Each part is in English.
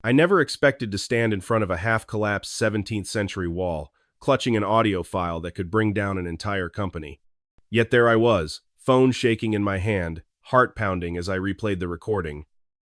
I never expected to stand in front of a half-collapsed 17th century wall, clutching an audio file that could bring down an entire company. Yet there I was, phone shaking in my hand, heart pounding as I replayed the recording.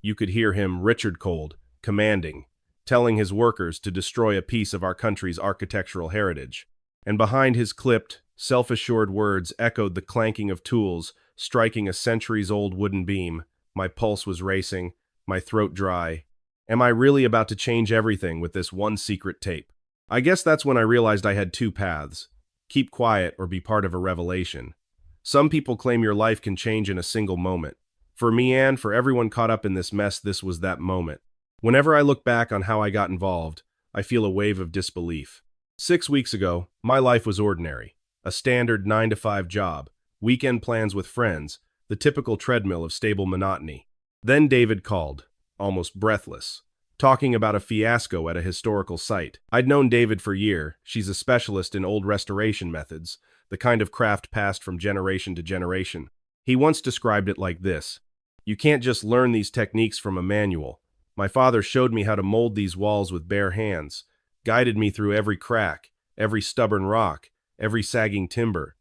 You could hear him, Richard Cold, commanding, telling his workers to destroy a piece of our country's architectural heritage. And behind his clipped, self-assured words echoed the clanking of tools, striking a centuries-old wooden beam. My pulse was racing, my throat dry. Am I really about to change everything with this one secret tape? I guess that's when I realized I had two paths. Keep quiet or be part of a revelation. Some people claim your life can change in a single moment. For me and for everyone caught up in this mess, this was that moment. Whenever I look back on how I got involved, I feel a wave of disbelief. 6 weeks ago, my life was ordinary. A standard 9-to-5 job, weekend plans with friends, the typical treadmill of stable monotony. Then David called, almost breathless, talking about a fiasco at a historical site. I'd known David for years. She's a specialist in old restoration methods, the kind of craft passed from generation to generation. He once described it like this: "You can't just learn these techniques from a manual. My father showed me how to mold these walls with bare hands, guided me through every crack, every stubborn rock, every sagging timber.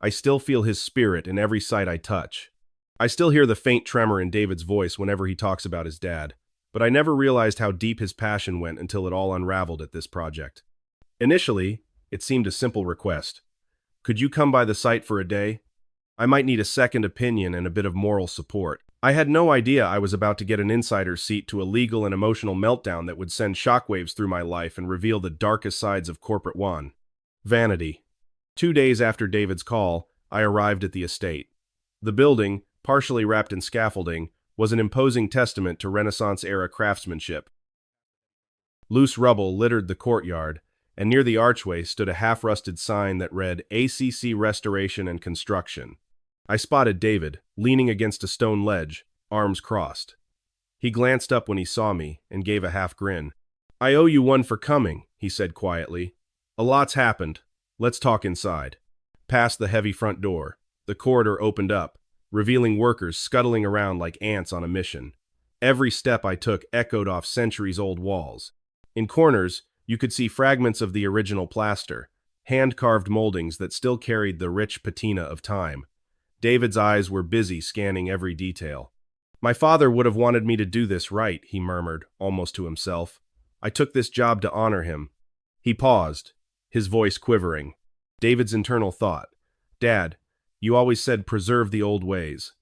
I still feel his spirit in every site I touch." I still hear the faint tremor in David's voice whenever he talks about his dad, but I never realized how deep his passion went until it all unraveled at this project. Initially, it seemed a simple request. "Could you come by the site for a day? I might need a second opinion and a bit of moral support." I had no idea I was about to get an insider's seat to a legal and emotional meltdown that would send shockwaves through my life and reveal the darkest sides of corporate vanity. 2 days after David's call, I arrived at the estate. The building, partially wrapped in scaffolding, was an imposing testament to Renaissance-era craftsmanship. Loose rubble littered the courtyard, and near the archway stood a half-rusted sign that read ACC Restoration and Construction. I spotted David, leaning against a stone ledge, arms crossed. He glanced up when he saw me and gave a half grin. "I owe you one for coming," he said quietly. "A lot's happened. Let's talk inside." Past the heavy front door, the corridor opened up, revealing workers scuttling around like ants on a mission. Every step I took echoed off centuries-old walls. In corners, you could see fragments of the original plaster, hand-carved moldings that still carried the rich patina of time. David's eyes were busy scanning every detail. "My father would have wanted me to do this right," he murmured, almost to himself. "I took this job to honor him." He paused, his voice quivering. David's internal thought: "Dad, you always said preserve the old ways.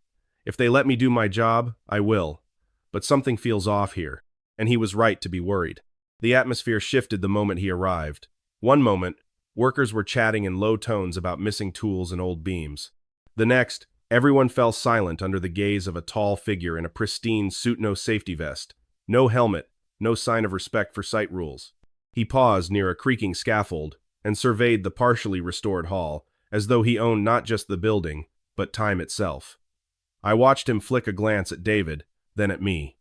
If they let me do my job, I will. But something feels off here." And he was right to be worried. The atmosphere shifted the moment he arrived. One moment, workers were chatting in low tones about missing tools and old beams. The next, everyone fell silent under the gaze of a tall figure in a pristine suit, no safety vest, no helmet, no sign of respect for site rules. He paused near a creaking scaffold and surveyed the partially restored hall, as though he owned not just the building, but time itself. I watched him flick a glance at David, then at me.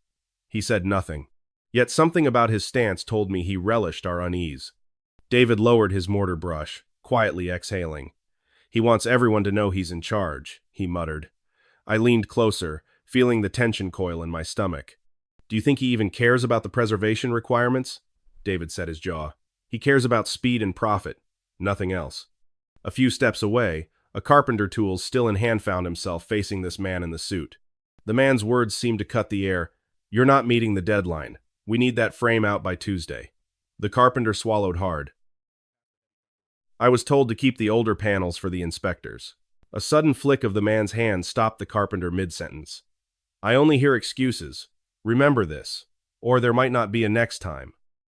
He said nothing. Yet something about his stance told me he relished our unease. David lowered his mortar brush, quietly exhaling. "He wants everyone to know he's in charge," he muttered. I leaned closer, feeling the tension coil in my stomach. "Do you think he even cares about the preservation requirements?" David set his jaw. "He cares about speed and profit, nothing else." A few steps away, a carpenter tools still in hand found himself facing this man in the suit. The man's words seemed to cut the air. "You're not meeting the deadline. We need that frame out by Tuesday." The carpenter swallowed hard. "I was told to keep the older panels for the inspectors." A sudden flick of the man's hand stopped the carpenter mid-sentence. "I only hear excuses. Remember this, or there might not be a next time."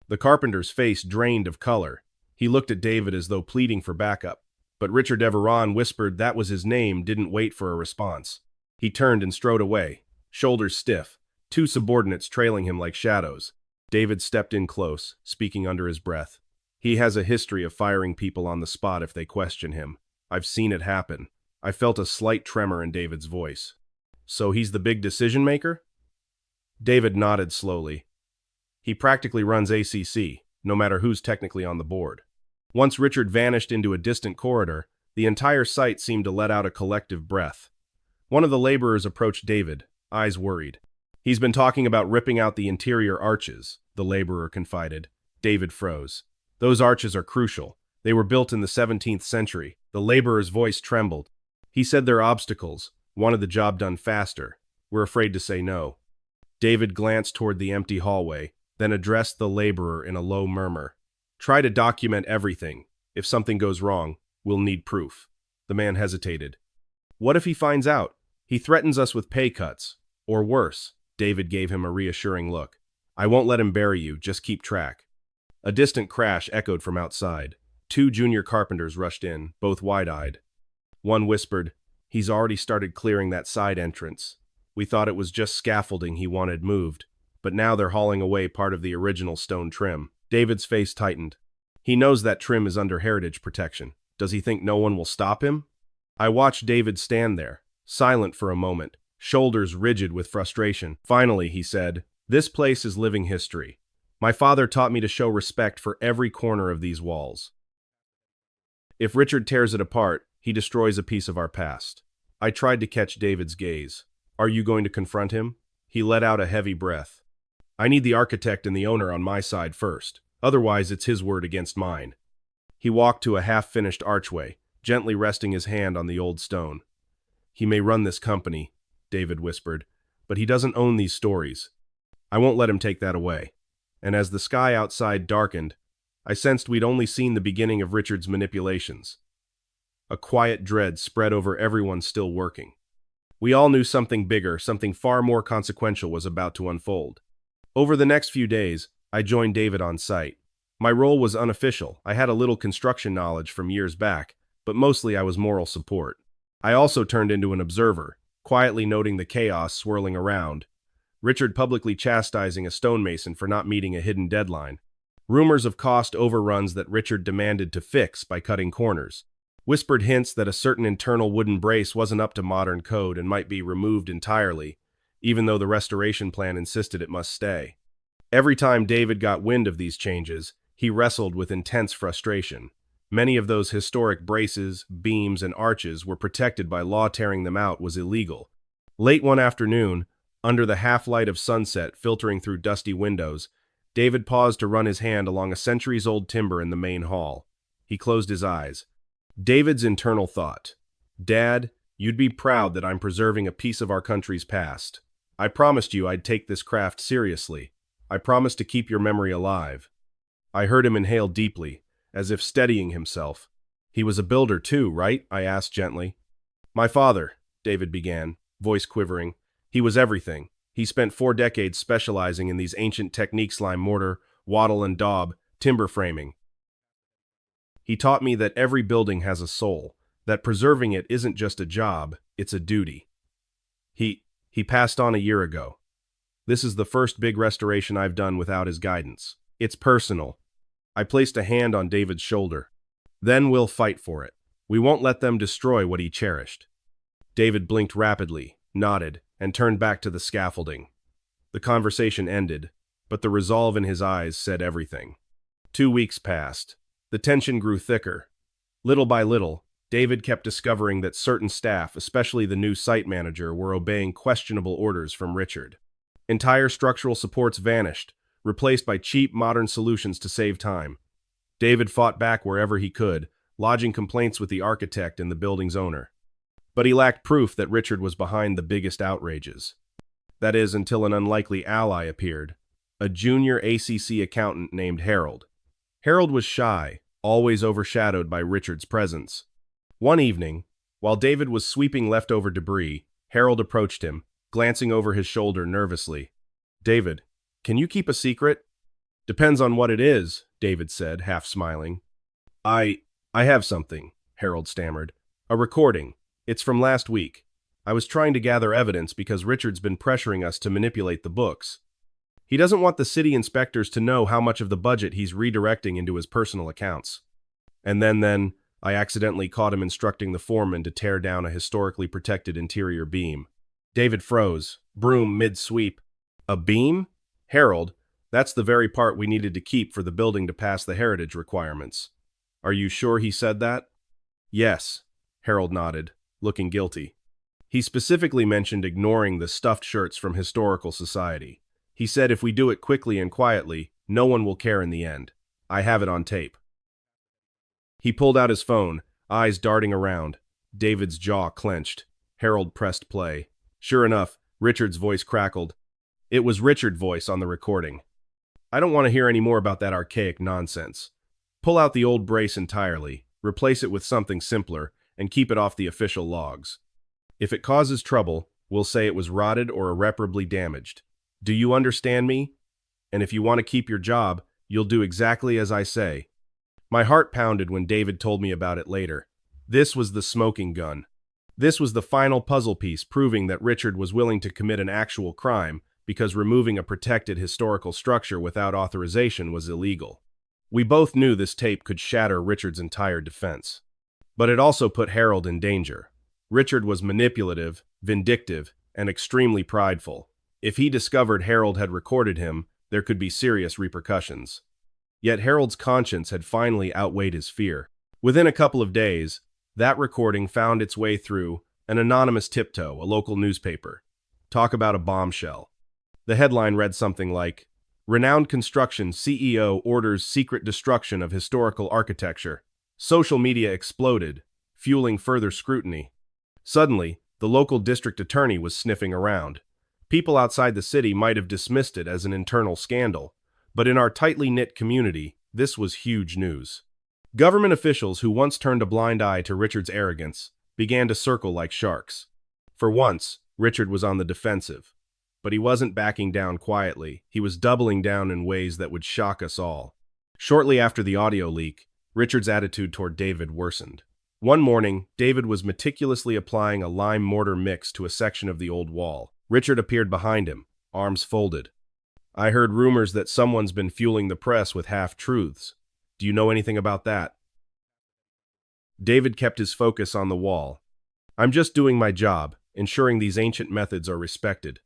The carpenter's face drained of color. He looked at David as though pleading for backup, but Richard Deveron whispered that was his name, didn't wait for a response. He turned and strode away, shoulders stiff, two subordinates trailing him like shadows. David stepped in close, speaking under his breath. "He has a history of firing people on the spot if they question him. I've seen it happen." I felt a slight tremor in David's voice. "So he's the big decision maker?" David nodded slowly. "He practically runs ACC, no matter who's technically on the board." Once Richard vanished into a distant corridor, the entire site seemed to let out a collective breath. One of the laborers approached David, eyes worried. "He's been talking about ripping out the interior arches, the laborer confided. David froze. Those arches are crucial. They were built in the 17th century. The laborer's voice trembled. He said they're obstacles, wanted the job done faster. We're afraid to say no. David glanced toward the empty hallway, then addressed the laborer in a low murmur. Try to document everything. If something goes wrong, we'll need proof. The man hesitated. What if he finds out? He threatens us with pay cuts. Or worse. David gave him a reassuring look. I won't let him bury you, just keep track. A distant crash echoed from outside. 2 junior carpenters rushed in, both wide-eyed. One whispered, He's already started clearing that side entrance. We thought it was just scaffolding he wanted moved, but now they're hauling away part of the original stone trim. David's face tightened. He knows that trim is under heritage protection. Does he think no one will stop him? I watched David stand there, silent for a moment, shoulders rigid with frustration. Finally, he said, This place is living history. My father taught me to show respect for every corner of these walls. If Richard tears it apart, he destroys a piece of our past. I tried to catch David's gaze. Are you going to confront him? He let out a heavy breath. I need the architect and the owner on my side first. Otherwise, it's his word against mine. He walked to a half-finished archway, gently resting his hand on the old stone. He may run this company, David whispered, but he doesn't own these stories. I won't let him take that away. And as the sky outside darkened, I sensed we'd only seen the beginning of Richard's manipulations. A quiet dread spread over everyone still working. We all knew something bigger, something far more consequential was about to unfold. Over the next few days, I joined David on site. My role was unofficial. I had a little construction knowledge from years back, but mostly I was moral support. I also turned into an observer, quietly noting the chaos swirling around. Richard publicly chastising a stonemason for not meeting a hidden deadline. Rumors of cost overruns that Richard demanded to fix by cutting corners. Whispered hints that a certain internal wooden brace wasn't up to modern code and might be removed entirely, even though the restoration plan insisted it must stay. Every time David got wind of these changes, he wrestled with intense frustration. Many of those historic braces, beams, and arches were protected by law. Tearing them out was illegal. Late one afternoon, under the half-light of sunset filtering through dusty windows, David paused to run his hand along a centuries-old timber in the main hall. He closed his eyes. David's internal thought. Dad, you'd be proud that I'm preserving a piece of our country's past. I promised you I'd take this craft seriously. I promised to keep your memory alive. I heard him inhale deeply, as if steadying himself. He was a builder too, right? I asked gently. My father, David began, voice quivering. He was everything. He spent 4 decades specializing in these ancient techniques: lime mortar, wattle and daub, timber framing. He taught me that every building has a soul, that preserving it isn't just a job, it's a duty. He passed on a year ago. This is the first big restoration I've done without his guidance. It's personal. I placed a hand on David's shoulder. Then we'll fight for it. We won't let them destroy what he cherished. David blinked rapidly, nodded, and turned back to the scaffolding. The conversation ended, but the resolve in his eyes said everything. 2 weeks passed. The tension grew thicker. Little by little, David kept discovering that certain staff, especially the new site manager, were obeying questionable orders from Richard. Entire structural supports vanished, replaced by cheap, modern solutions to save time. David fought back wherever he could, lodging complaints with the architect and the building's owner. But he lacked proof that Richard was behind the biggest outrages. That is, until an unlikely ally appeared, a junior ACC accountant named Harold. Harold was shy, always overshadowed by Richard's presence. One evening, while David was sweeping leftover debris, Harold approached him, glancing over his shoulder nervously. David, can you keep a secret? Depends on what it is, David said, half smiling. I have something, Harold stammered. A recording. It's from last week. I was trying to gather evidence because Richard's been pressuring us to manipulate the books. He doesn't want the city inspectors to know how much of the budget he's redirecting into his personal accounts. And then, I accidentally caught him instructing the foreman to tear down a historically protected interior beam. David froze, broom mid-sweep. A beam? Harold, that's the very part we needed to keep for the building to pass the heritage requirements. Are you sure he said that? Yes, Harold nodded, looking guilty. He specifically mentioned ignoring the stuffed shirts from Historical Society. He said if we do it quickly and quietly, no one will care in the end. I have it on tape. He pulled out his phone, eyes darting around. David's jaw clenched. Harold pressed play. Sure enough, Richard's voice crackled. It was Richard's voice on the recording. I don't want to hear any more about that archaic nonsense. Pull out the old brace entirely, replace it with something simpler, and keep it off the official logs. If it causes trouble, we'll say it was rotted or irreparably damaged. Do you understand me? And if you want to keep your job, you'll do exactly as I say. My heart pounded when David told me about it later. This was the smoking gun. This was the final puzzle piece proving that Richard was willing to commit an actual crime because removing a protected historical structure without authorization was illegal. We both knew this tape could shatter Richard's entire defense. But it also put Harold in danger. Richard was manipulative, vindictive, and extremely prideful. If he discovered Harold had recorded him, there could be serious repercussions. Yet Harold's conscience had finally outweighed his fear. Within a couple of days, that recording found its way through an anonymous tiptoe, a local newspaper. Talk about a bombshell. The headline read something like, "Renowned construction CEO orders secret destruction of historical architecture." Social media exploded, fueling further scrutiny. Suddenly, the local district attorney was sniffing around. People outside the city might have dismissed it as an internal scandal, but in our tightly knit community, this was huge news. Government officials who once turned a blind eye to Richard's arrogance began to circle like sharks. For once, Richard was on the defensive. But he wasn't backing down quietly. He was doubling down in ways that would shock us all. Shortly after the audio leak, Richard's attitude toward David worsened. One morning, David was meticulously applying a lime mortar mix to a section of the old wall. Richard appeared behind him, arms folded. "I heard rumors that someone's been fueling the press with half-truths. Do you know anything about that?" David kept his focus on the wall. "I'm just doing my job, ensuring these ancient methods are respected."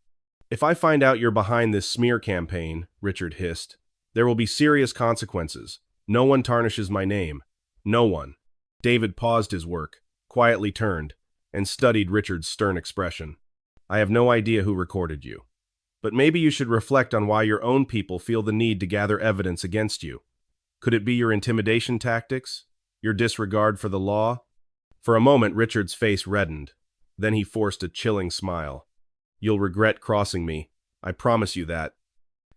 "If I find out you're behind this smear campaign," Richard hissed, "there will be serious consequences. No one tarnishes my name. No one." David paused his work, quietly turned, and studied Richard's stern expression. "I have no idea who recorded you. But maybe you should reflect on why your own people feel the need to gather evidence against you. Could it be your intimidation tactics? Your disregard for the law?" For a moment, Richard's face reddened. Then he forced a chilling smile. "You'll regret crossing me. I promise you that."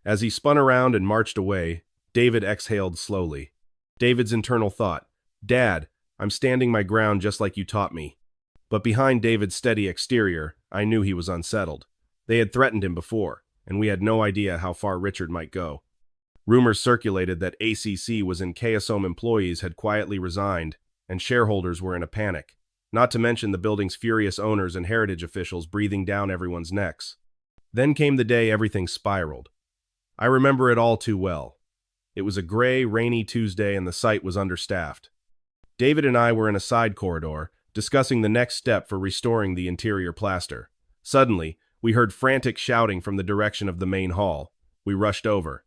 As he spun around and marched away, David exhaled slowly. David's internal thought, "Dad, I'm standing my ground just like you taught me." But behind David's steady exterior, I knew he was unsettled. They had threatened him before, and we had no idea how far Richard might go. Rumors circulated that ACC was in KSOM employees had quietly resigned, and shareholders were in a panic. Not to mention the building's furious owners and heritage officials breathing down everyone's necks. Then came the day everything spiraled. I remember it all too well. It was a gray, rainy Tuesday and the site was understaffed. David and I were in a side corridor, discussing the next step for restoring the interior plaster. Suddenly, we heard frantic shouting from the direction of the main hall. We rushed over.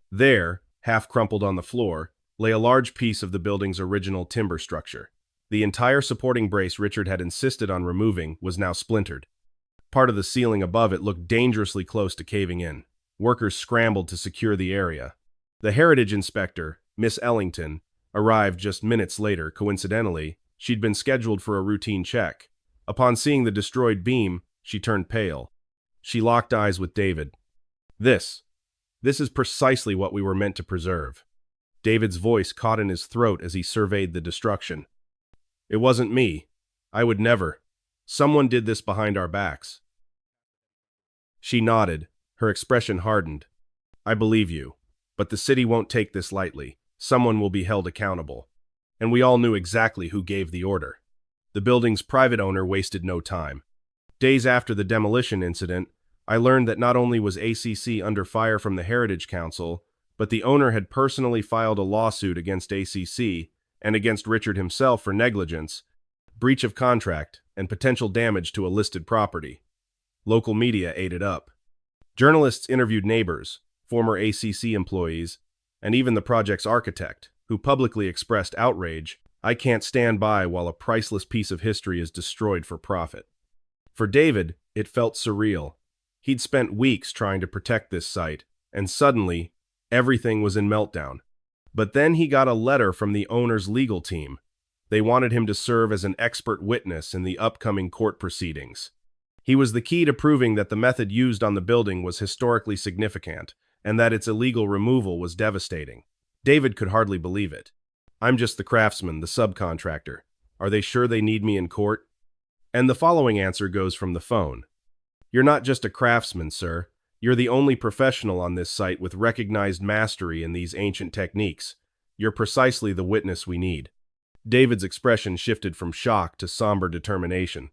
There, half crumpled on the floor, lay a large piece of the building's original timber structure. The entire supporting brace Richard had insisted on removing was now splintered. Part of the ceiling above it looked dangerously close to caving in. Workers scrambled to secure the area. The heritage inspector, Miss Ellington, arrived just minutes later. Coincidentally, she'd been scheduled for a routine check. Upon seeing the destroyed beam, she turned pale. She locked eyes with David. This is precisely what we were meant to preserve." David's voice caught in his throat as he surveyed the destruction. "It wasn't me. I would never. Someone did this behind our backs." She nodded, her expression hardened. "I believe you, but the city won't take this lightly. Someone will be held accountable." And we all knew exactly who gave the order. The building's private owner wasted no time. Days after the demolition incident, I learned that not only was ACC under fire from the Heritage Council, but the owner had personally filed a lawsuit against ACC and against Richard himself for negligence, breach of contract, and potential damage to a listed property. Local media ate it up. Journalists interviewed neighbors, former ACC employees, and even the project's architect, who publicly expressed outrage. "I can't stand by while a priceless piece of history is destroyed for profit." For David, it felt surreal. He'd spent weeks trying to protect this site, and suddenly, everything was in meltdown. But then he got a letter from the owner's legal team. They wanted him to serve as an expert witness in the upcoming court proceedings. He was the key to proving that the method used on the building was historically significant, and that its illegal removal was devastating. David could hardly believe it. I'm just the craftsman, the subcontractor. Are they sure they need me in court? And the following answer goes from the phone. You're not just a craftsman, sir. You're the only professional on this site with recognized mastery in these ancient techniques. You're precisely the witness we need. David's expression shifted from shock to somber determination.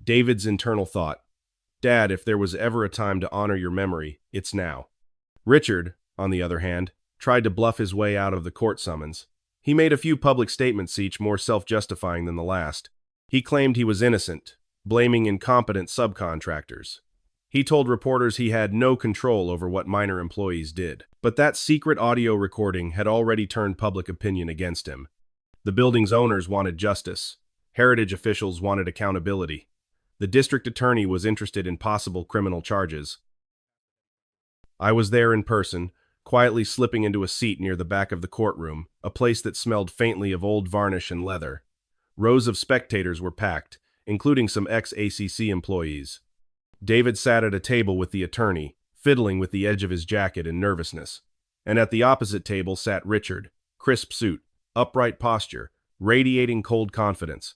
David's internal thought, Dad, if there was ever a time to honor your memory, it's now. Richard, on the other hand, tried to bluff his way out of the court summons. He made a few public statements, each more self-justifying than the last. He claimed he was innocent, blaming incompetent subcontractors. He told reporters he had no control over what minor employees did. But that secret audio recording had already turned public opinion against him. The building's owners wanted justice. Heritage officials wanted accountability. The district attorney was interested in possible criminal charges. I was there in person, quietly slipping into a seat near the back of the courtroom, a place that smelled faintly of old varnish and leather. Rows of spectators were packed, including some ex-ACC employees. David sat at a table with the attorney, fiddling with the edge of his jacket in nervousness. And at the opposite table sat Richard, crisp suit, upright posture, radiating cold confidence.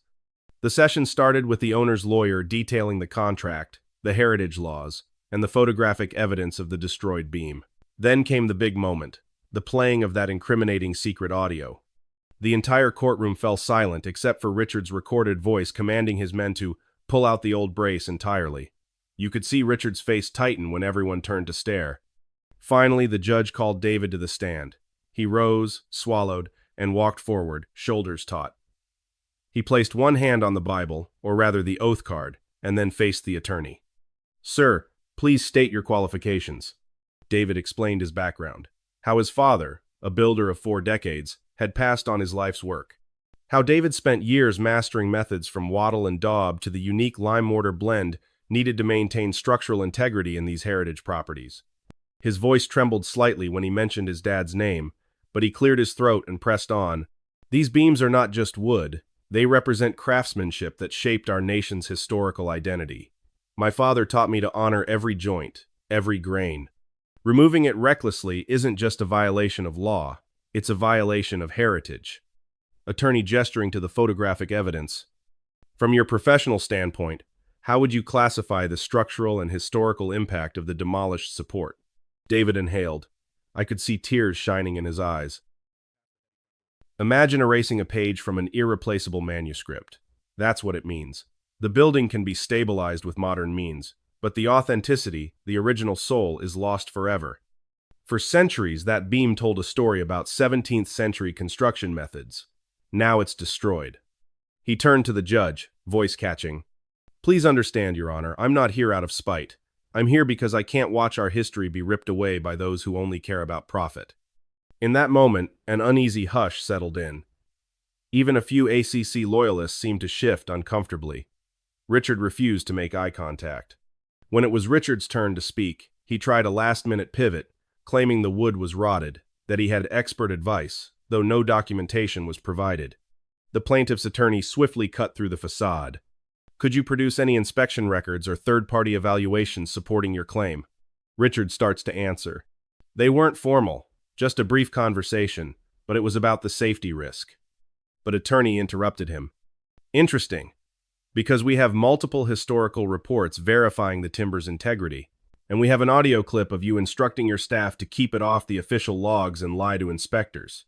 The session started with the owner's lawyer detailing the contract, the heritage laws, and the photographic evidence of the destroyed beam. Then came the big moment, the playing of that incriminating secret audio. The entire courtroom fell silent except for Richard's recorded voice commanding his men to pull out the old brace entirely. You could see Richard's face tighten when everyone turned to stare. Finally, the judge called David to the stand. He rose, swallowed, and walked forward, shoulders taut. He placed one hand on the Bible, or rather the oath card, and then faced the attorney. Sir, please state your qualifications. David explained his background. How his father, a builder of 4 decades, had passed on his life's work. How David spent years mastering methods from wattle and daub to the unique lime mortar blend needed to maintain structural integrity in these heritage properties. His voice trembled slightly when he mentioned his dad's name, but he cleared his throat and pressed on. These beams are not just wood. They represent craftsmanship that shaped our nation's historical identity. My father taught me to honor every joint, every grain. Removing it recklessly isn't just a violation of law, it's a violation of heritage. Attorney gesturing to the photographic evidence. From your professional standpoint, how would you classify the structural and historical impact of the demolished support? David inhaled. I could see tears shining in his eyes. Imagine erasing a page from an irreplaceable manuscript. That's what it means. The building can be stabilized with modern means, but the authenticity, the original soul, is lost forever. For centuries, that beam told a story about 17th century construction methods. Now it's destroyed. He turned to the judge, voice catching. Please understand, Your Honor, I'm not here out of spite. I'm here because I can't watch our history be ripped away by those who only care about profit. In that moment, an uneasy hush settled in. Even a few ACC loyalists seemed to shift uncomfortably. Richard refused to make eye contact. When it was Richard's turn to speak, he tried a last-minute pivot, claiming the wood was rotted, that he had expert advice, though no documentation was provided. The plaintiff's attorney swiftly cut through the facade. Could you produce any inspection records or third-party evaluations supporting your claim? Richard starts to answer. They weren't formal, just a brief conversation, but it was about the safety risk. But attorney interrupted him. Interesting, because we have multiple historical reports verifying the timber's integrity, and we have an audio clip of you instructing your staff to keep it off the official logs and lie to inspectors.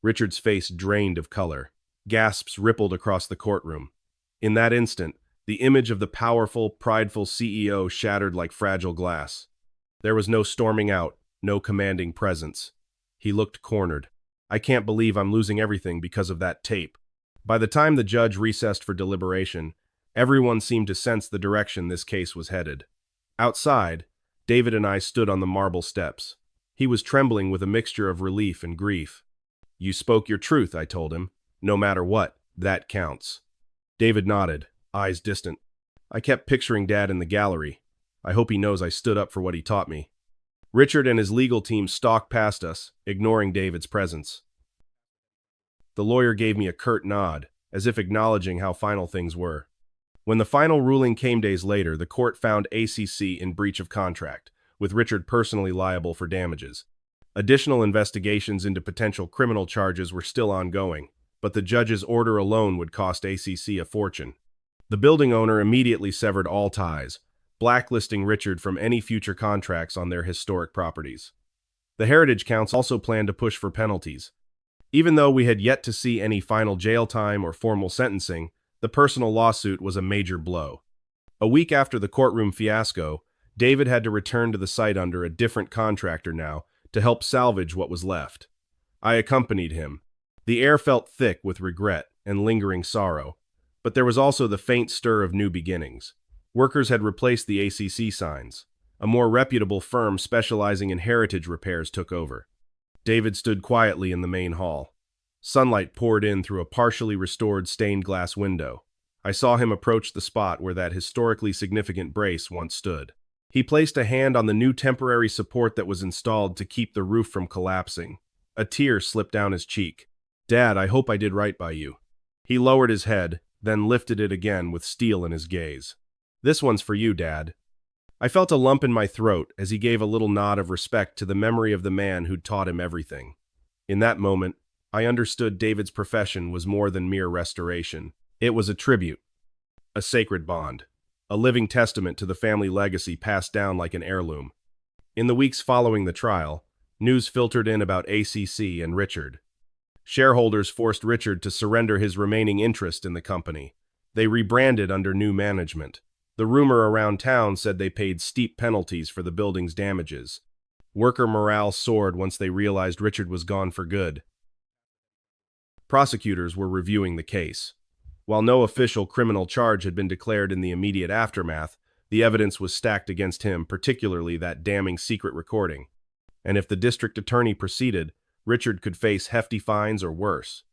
Richard's face drained of color. Gasps rippled across the courtroom. In that instant, the image of the powerful, prideful CEO shattered like fragile glass. There was no storming out, no commanding presence. He looked cornered. I can't believe I'm losing everything because of that tape. By the time the judge recessed for deliberation, everyone seemed to sense the direction this case was headed. Outside, David and I stood on the marble steps. He was trembling with a mixture of relief and grief. You spoke your truth, I told him. No matter what, that counts. David nodded, eyes distant. I kept picturing Dad in the gallery. I hope he knows I stood up for what he taught me. Richard and his legal team stalked past us, ignoring David's presence. The lawyer gave me a curt nod, as if acknowledging how final things were. When the final ruling came days later, the court found ACC in breach of contract, with Richard personally liable for damages. Additional investigations into potential criminal charges were still ongoing, but the judge's order alone would cost ACC a fortune. The building owner immediately severed all ties, blacklisting Richard from any future contracts on their historic properties. The Heritage Council also planned to push for penalties. Even though we had yet to see any final jail time or formal sentencing, the personal lawsuit was a major blow. A week after the courtroom fiasco, David had to return to the site under a different contractor now to help salvage what was left. I accompanied him. The air felt thick with regret and lingering sorrow, but there was also the faint stir of new beginnings. Workers had replaced the ACC signs. A more reputable firm specializing in heritage repairs took over. David stood quietly in the main hall. Sunlight poured in through a partially restored stained glass window. I saw him approach the spot where that historically significant brace once stood. He placed a hand on the new temporary support that was installed to keep the roof from collapsing. A tear slipped down his cheek. "Dad, I hope I did right by you." He lowered his head, then lifted it again with steel in his gaze. "This one's for you, Dad." I felt a lump in my throat as he gave a little nod of respect to the memory of the man who'd taught him everything. In that moment, I understood David's profession was more than mere restoration. It was a tribute, a sacred bond, a living testament to the family legacy passed down like an heirloom. In the weeks following the trial, news filtered in about ACC and Richard. Shareholders forced Richard to surrender his remaining interest in the company. They rebranded under new management. The rumor around town said they paid steep penalties for the building's damages. Worker morale soared once they realized Richard was gone for good. Prosecutors were reviewing the case. While no official criminal charge had been declared in the immediate aftermath, the evidence was stacked against him, particularly that damning secret recording. And if the district attorney proceeded, Richard could face hefty fines or worse.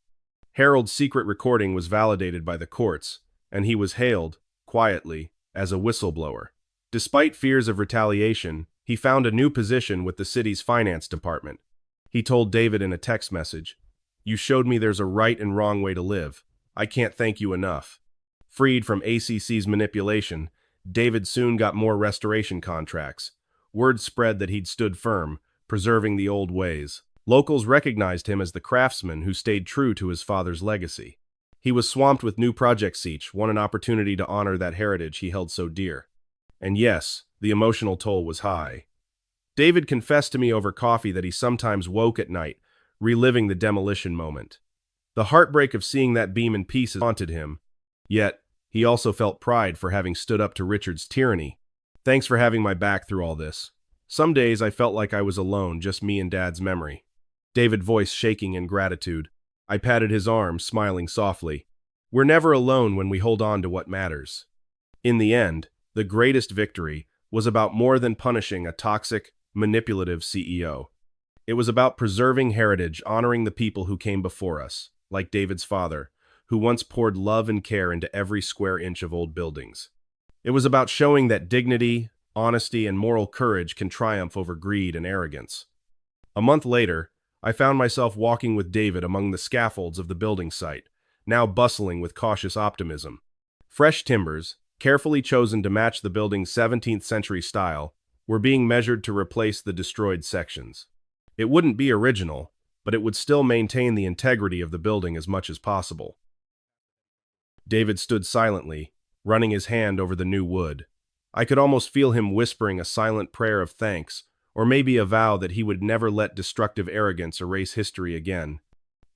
Harold's secret recording was validated by the courts, and he was hailed, quietly, as a whistleblower. Despite fears of retaliation, he found a new position with the city's finance department. He told David in a text message, "You showed me there's a right and wrong way to live. I can't thank you enough." Freed from ACC's manipulation, David soon got more restoration contracts. Word spread that he'd stood firm, preserving the old ways. Locals recognized him as the craftsman who stayed true to his father's legacy. He was swamped with new projects, each one an opportunity to honor that heritage he held so dear. And yes, the emotional toll was high. David confessed to me over coffee that he sometimes woke at night, reliving the demolition moment. The heartbreak of seeing that beam in pieces haunted him, yet he also felt pride for having stood up to Richard's tyranny. "Thanks for having my back through all this. Some days I felt like I was alone, just me and Dad's memory." David's voice shaking in gratitude. I patted his arm, smiling softly. We're never alone when we hold on to what matters. In the end, the greatest victory was about more than punishing a toxic, manipulative CEO. It was about preserving heritage, honoring the people who came before us, like David's father, who once poured love and care into every square inch of old buildings. It was about showing that dignity, honesty, and moral courage can triumph over greed and arrogance. A month later, I found myself walking with David among the scaffolds of the building site, now bustling with cautious optimism. Fresh timbers, carefully chosen to match the building's 17th century style, were being measured to replace the destroyed sections. It wouldn't be original, but it would still maintain the integrity of the building as much as possible. David stood silently, running his hand over the new wood. I could almost feel him whispering a silent prayer of thanks, or maybe a vow that he would never let destructive arrogance erase history again.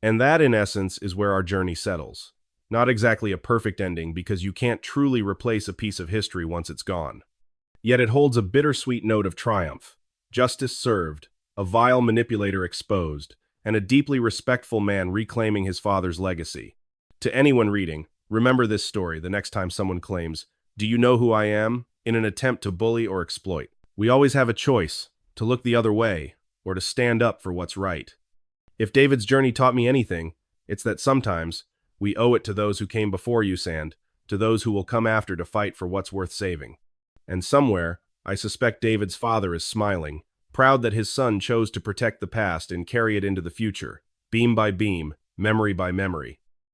And that, in essence, is where our journey settles. Not exactly a perfect ending, because you can't truly replace a piece of history once it's gone. Yet it holds a bittersweet note of triumph. Justice served, a vile manipulator exposed, and a deeply respectful man reclaiming his father's legacy. To anyone reading, remember this story the next time someone claims, "Do you know who I am?" in an attempt to bully or exploit. We always have a choice, to look the other way, or to stand up for what's right. If David's journey taught me anything, it's that sometimes we owe it to those who came before you, Sand, to those who will come after to fight for what's worth saving. And somewhere, I suspect David's father is smiling, proud that his son chose to protect the past and carry it into the future, beam by beam, memory by memory.